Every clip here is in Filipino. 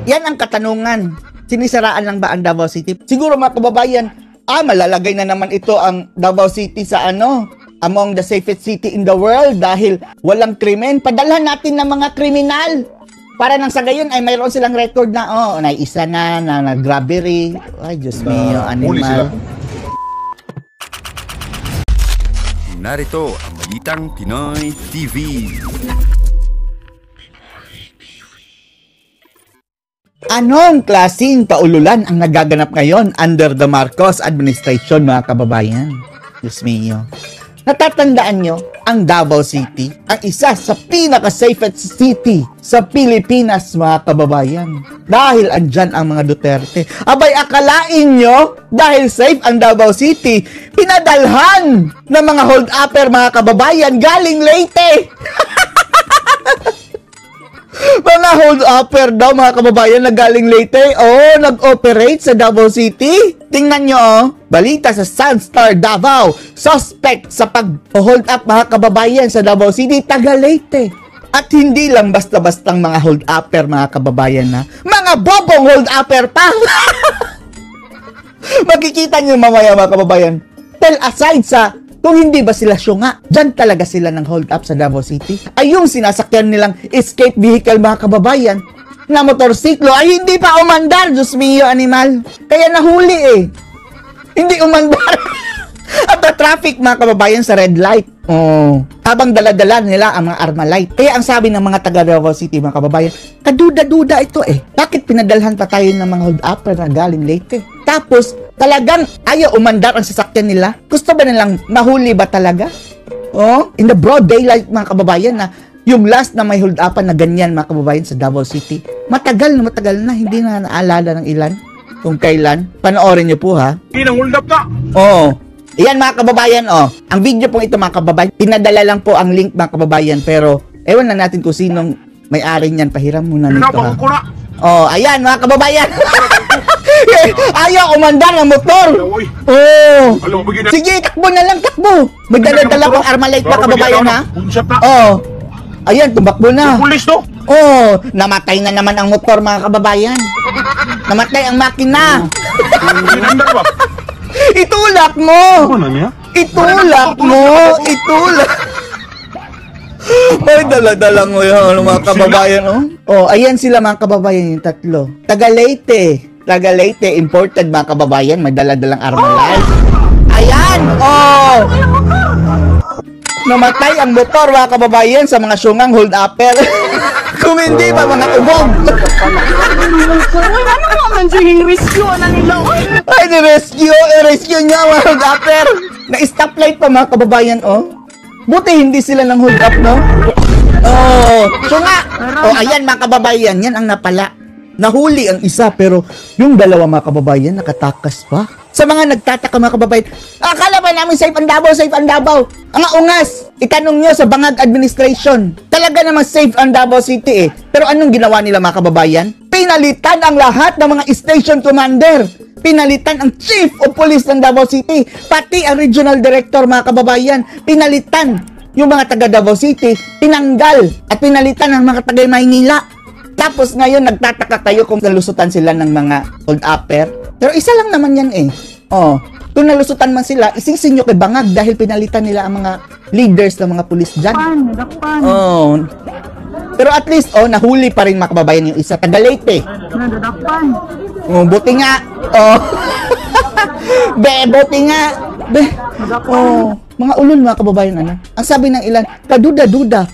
Yan ang katanungan. Sinisiraan lang ba ang Davao City? Siguro mga kababayan, malalagay na naman ito ang Davao City sa among the safest city in the world dahil walang krimen. Padalhan natin ng mga kriminal. Para nang sa gayon ay mayroon silang record na, naisa na grabbery. Ay, Diyos mio, animal. Narito ang Balitang Pinoy TV. Anong klaseng kaululan ang nagaganap ngayon under the Marcos administration, mga kababayan? Diyos mio. Natatandaan nyo, ang Davao City, ang isa sa pinaka-safest city sa Pilipinas, mga kababayan. Dahil andyan ang mga Duterte. Abay, akalain nyo, dahil safe ang Davao City, pinadalhan ng mga hold-upper, mga kababayan, galing Leyte. Mga hold-upper daw, mga kababayan, na galing Leyte, nag-operate sa Davao City. Tingnan nyo, balita sa Sunstar Davao, suspect sa pag-hold up, mga kababayan, sa Davao City, taga Leyte. At hindi lang basta-bastang mga hold-upper, mga kababayan, na mga bobong hold-upper pa. Makikita nyo mamaya, mga kababayan, tell aside sa kung hindi ba sila syunga, dyan talaga sila ng hold up sa Davao City. Ay yung sinasakyan nilang escape vehicle, mga kababayan, na motorsiklo, ay hindi pa umandar, Diyos mio, animal. Kaya nahuli Hindi umandar. At the traffic, mga kababayan, sa red light. Habang dala-dala nila ang mga Armalite. Kaya ang sabi ng mga taga Davao City, mga kababayan, kaduda-duda ito Bakit pinadalhan pa tayo ng mga hold-upper na galing Leyte? Tapos, talagang ayaw umandar ang sasakyan nila? Gusto ba nilang mahuli ba talaga? In the broad daylight, mga kababayan, na yung last na may hold-upan na ganyan, mga kababayan, sa Davao City, matagal na, hindi na naalala ng ilan kung kailan. Panoorin niyo po, ha? Hold up na! Ayan, mga kababayan, ang video pong ito, mga kababayan, pinadala lang po ang link, mga kababayan, pero ewan na natin kung sinong may-ari niyan. Pahiram muna nito, ha? Ayan, mga kababayan. Ayaw umandar ng motor. Sige, takbo na lang, takbo. Magdala-dala pang Armalite, mga kababayan, ha? Ayan, tumakbo na. Pulis to? Namatay na naman ang motor, mga kababayan. Namatay ang makina. Itulak mo! Itulak mo! Ay, dala-dala mo yun, mga kababayan, ayan sila, mga kababayan, yung tatlo. Taga Leyte, imported, mga kababayan, may dala-dalang Armalite. Ayan, namatay ang motor, mga kababayan, sa mga syungang hold-upper. Kung hindi pa, mga ubog. Ano naman yung rescue na nila? Ay, rescue niya, mga hold-upper. Na-stoplight pa, mga kababayan, Buti hindi sila ng hold up, no? Syunga. Ayan, mga kababayan, yan ang napala. Nahuli ang isa, pero yung dalawa, mga kababayan, nakatakas pa. Sa mga nagtataka, mga kababayan, akala ba namin safe ang Davao? Ang ungas, itanong nyo sa Bangag Administration. Talaga namang safe ang Davao City Pero anong ginawa nila, mga kababayan? Pinalitan ang lahat ng mga station commander. Pinalitan ang Chief of Police ng Davao City. Pati ang Regional Director, mga kababayan. Pinalitan yung mga taga Davao City. Tinanggal at pinalitan ang mga taga Maynila. Tapos ngayon, nagtataka kayo kung nalusutan sila ng mga hold-upper. Pero isa lang naman yan kung nalusutan man sila, isingsin nyo kay Bangag dahil pinalitan nila ang mga leaders ng mga pulis dyan. Pero at least, nahuli pa rin, mga kababayan, yung isa. Taga Leyte. Buti nga. Buti nga. Mga ulol, mga kababayan, ang sabi ng ilan, kaduda-duda.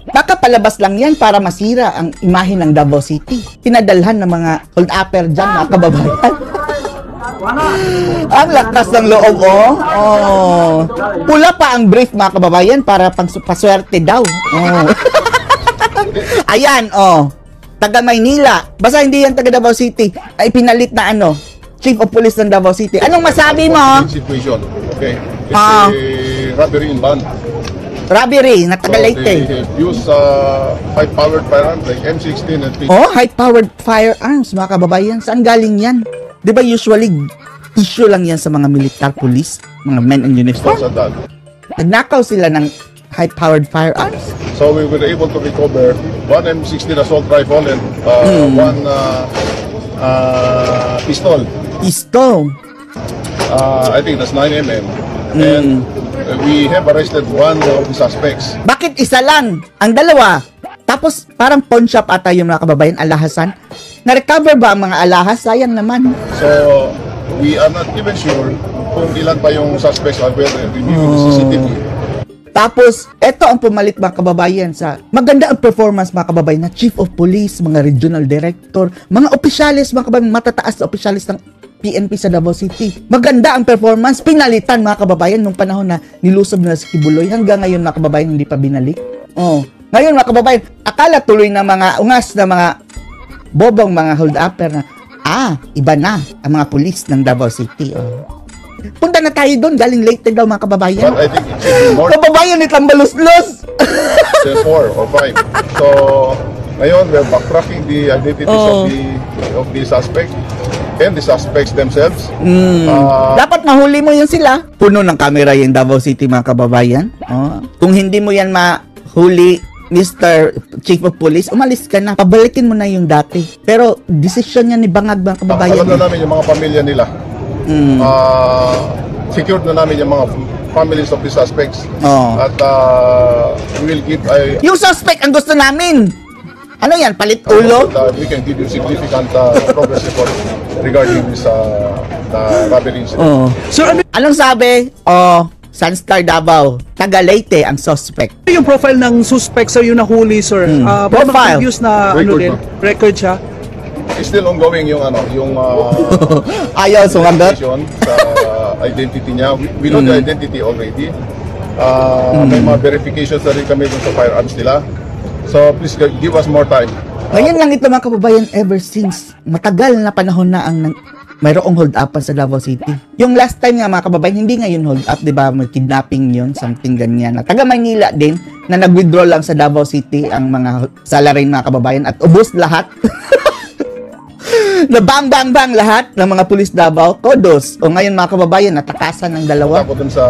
Baka palabas lang yan para masira ang imahe ng Davao City. Pinadalhan ng mga hold-upper dyan, mga kababayan. Ang lakas ng loob, Pula pa ang brief, mga kababayan, para paswerte daw. Ayan, taga Maynila. Basta hindi yan taga Davao City. Ay pinalit na Chief of Police ng Davao City. Anong masabi mo? Situation. Okay. It's robbery in van. Robbery, na taga Leyte. They use high-powered firearms like M16 and P. High-powered firearms, mga kababayan. Saan galing yan? Di ba usually issue lang yan sa mga militar police, mga men in uniform? Nagnakaw sila ng high-powered firearms? So we were able to recover one M16 assault rifle and one pistol. Pistol. I think that's 9mm. And we have arrested one of the suspects. Bakit isa lang? Ang dalawa. Tapos parang pawn shop ata yung mga kababayan, alhasan. Na-recover ba ang mga alahas? Sayang naman. So we are not even sure kung ilan pa yung suspects are reviewing the CCTV. Tapos, eto ang pumalit mga kababayan sa maganda ang performance mga kababayan na Chief of Police, mga Regional Director, mga opisyalis, mga kababayan, matataas na opisyalis ng PNP sa Davao City. Maganda ang performance, pinalitan mga kababayan nung panahon na nilusob na si Kibuloy. Hanggang ngayon mga kababayan hindi pa binalik. Oh. Ngayon mga kababayan, akala tuloy na mga ungas na mga bobong mga hold-upper na iba na ang mga pulis ng Davao City. Oh. Punta na tayo doon, galing Leyte daw mga kababayan. But I think it should be more Kababayan ni Tambalos-los. than 4 or 5. So ngayon we're backtracking the identities of the suspect and the suspects themselves. Dapat mahuli mo yan sila. Puno ng kamera yung Davao City mga kababayan. Oh. Kung hindi mo yan mahuli, Mr. Chief of Police, umalis ka na. Pabalikin mo na yung dati. Pero desisyon yan ni Bangag mga kababayan. Alam na namin yung mga pamilya nila. Secured na namin yung mga families of the suspects. At we will keep Yung suspect ang gusto namin. Ano yan? Palit ulo? we can give you significant progress report regarding this the robbery incident. Sir, ano Anong sabi? Sunstar Davao. Taga Leyte ang suspect. yung profile ng suspect sa yung nahuli, sir? Profile. Previous na record siya. It's still ongoing yung Ayaw, sumagot. investigation sa identity niya. We know the identity already. May mga verifications na rin kami dun sa firearms nila. So please give us more time. Ngayon lang ito mga kababayan ever since matagal na panahon na ang mayroong hold upan sa Davao City. Yung last time nga mga kababayan, hindi ngayon hold up, 'di ba? May kidnapping 'yon, something ganyan. Na taga Maynila din na nag-withdraw lang sa Davao City ang mga salary mga kababayan at ubos lahat. Na bang lahat ng mga pulis Davao, todos. O ngayon mga kababayan, natakasan ng dalawa. Ako dun sa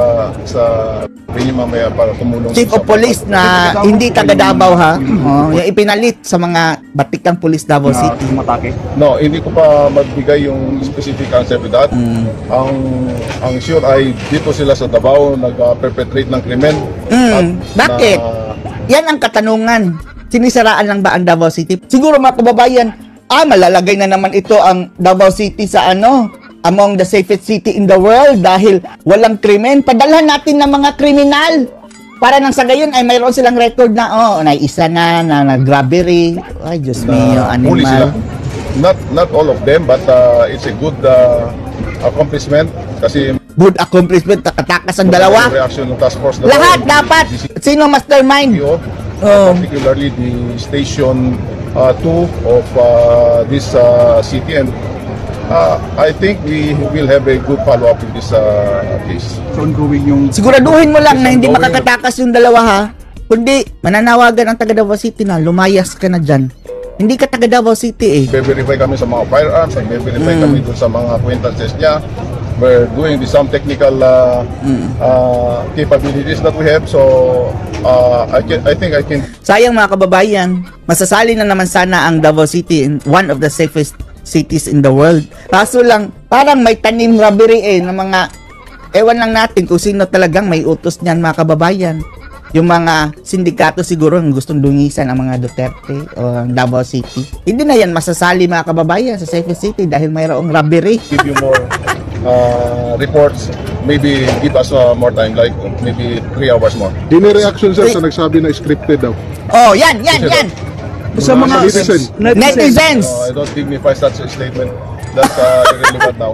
rin mamaya para tumulong. Chief of Police na hindi taga Davao ha. Yung ipinalit sa mga batikang pulis Davao City. No, hindi ko pa magbigay yung specific answer to that. Ang sure ay dito sila sa Davao nag-perpetrate ng krimen. Bakit? Yan ang katanungan. Sinisiraan lang ba ang Davao City? Siguro mga kababayan, malalagay na naman ito ang Davao City sa among the safest city in the world dahil walang krimen. Padalhan natin ng mga kriminal. Para nang sa gayon ay mayroon silang record na naisa na nag-robbery. Ay, Diyos mio, Huli sila. animal. Not all of them, but it's a good accomplishment kasi Good accomplishment, takatakas ang dalawa. reaction ng task force Lahat dapat. Sino mastermind? particularly the station 2 of this city, and I think we will have a good follow-up in this case. Ongoing yung... Siguraduhin mo lang na hindi makakatakas yung dalawa ha. Kundi mananawagan ang taga Davao City na lumayas ka na dyan. Hindi ka taga Davao City eh. Verify kami sa mga firearms, verify kami dun sa mga acquaintances niya. We're doing some technical capabilities that we have, so I think I can. Sayang mga kababayan, masasali na naman sana ang Davao City in one of the safest cities in the world. Kaso lang, parang may tanim robbery ng mga, ewan lang natin kung sino talagang may utos niyan mga kababayan. Yung mga sindikato siguro ang gustong dungisan ang mga Duterte o ang Davao City. Hindi na yan masasali mga kababayan sa safest city dahil mayroong robbery. Give you more reports, maybe give us more time, like maybe 3 hours more. Dini reaction sir sa nagsabi na scripted daw. Yan. Sa mga Netizens. I don't dignify such a statement. That's irrelevant now.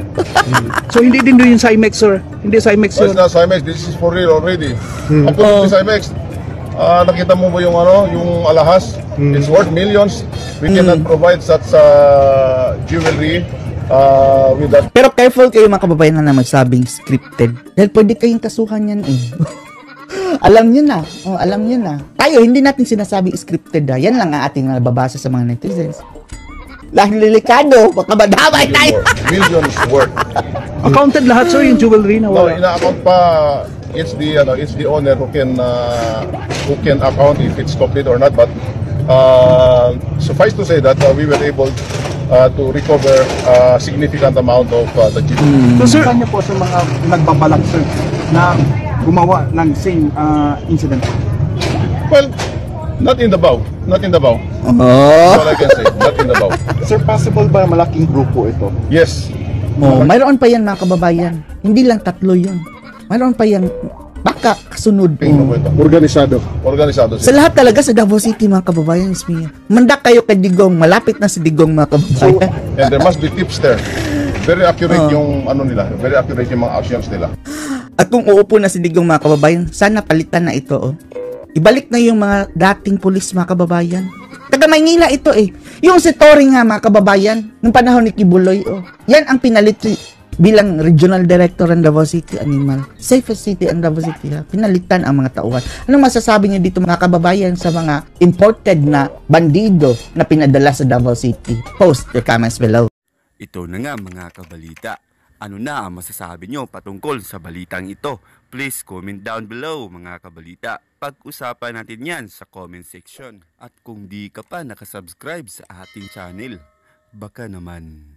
So hindi din doon yung Cymex, sir? Hindi Cymex So yun? it's not Cymex, this is for real already. Ako sa Cymex, nakita mo ba yung yung alahas? It's worth millions. We cannot provide such jewelry with that. Pero careful kayo mga kababayan na magsabing scripted. Dahil pwede kayong kasuhan yan eh. Alam nyo na. Alam nyo na. Tayo, hindi natin sinasabi scripted Yan lang ang ating nababasa sa mga netizens. Lahing lilikado, baka madamay tayo. Millions worth. Accounted lahat, sir, yung jewelry na No, wala? ina-account pa it's the owner who can account if it's complete or not. But suffice to say that we were able to recover a significant amount of the jeep. So sir, niyo po sa mga nagbabalak sir na gumawa ng same incident? Well, not in Davao. Not in Davao. Oh. That's all I can say. Not in Davao. Sir, possible ba malaking grupo ito? Yes. Oh, mayroon pa yan mga kababayan. Hindi lang tatlo yun. Mayroon pa yan. Baka kasunod. Tingnan mo ito. Organisado. Organisado Sa sila. lahat talaga sa Davao City mga kababayan, Ismia. Mandak kayo kay Digong. Malapit na si Digong mga kababayan. And there must be tips there. Very accurate yung ano nila. Very accurate yung mga actions nila. At kung uupo na si Digong mga kababayan, sana palitan na ito. Oh. Ibalik na yung mga dating pulis mga kababayan. Taga Maynila ito eh. Yung si Toring nga mga kababayan, nung panahon ni Kibuloy. Oh. Yan ang pinalit bilang Regional Director ng Davao City Animal. Safest city ang Davao City ha. Pinalitan ang mga tauhan. Anong masasabi niyo dito mga kababayan sa mga imported na bandido na pinadala sa Davao City? Post your comments below. Ito na nga mga kabalita. Ano na ang masasabi nyo patungkol sa balitang ito? Please comment down below mga kabalita. Pag-usapan natin yan sa comment section. At kung di ka pa nakasubscribe sa ating channel, baka naman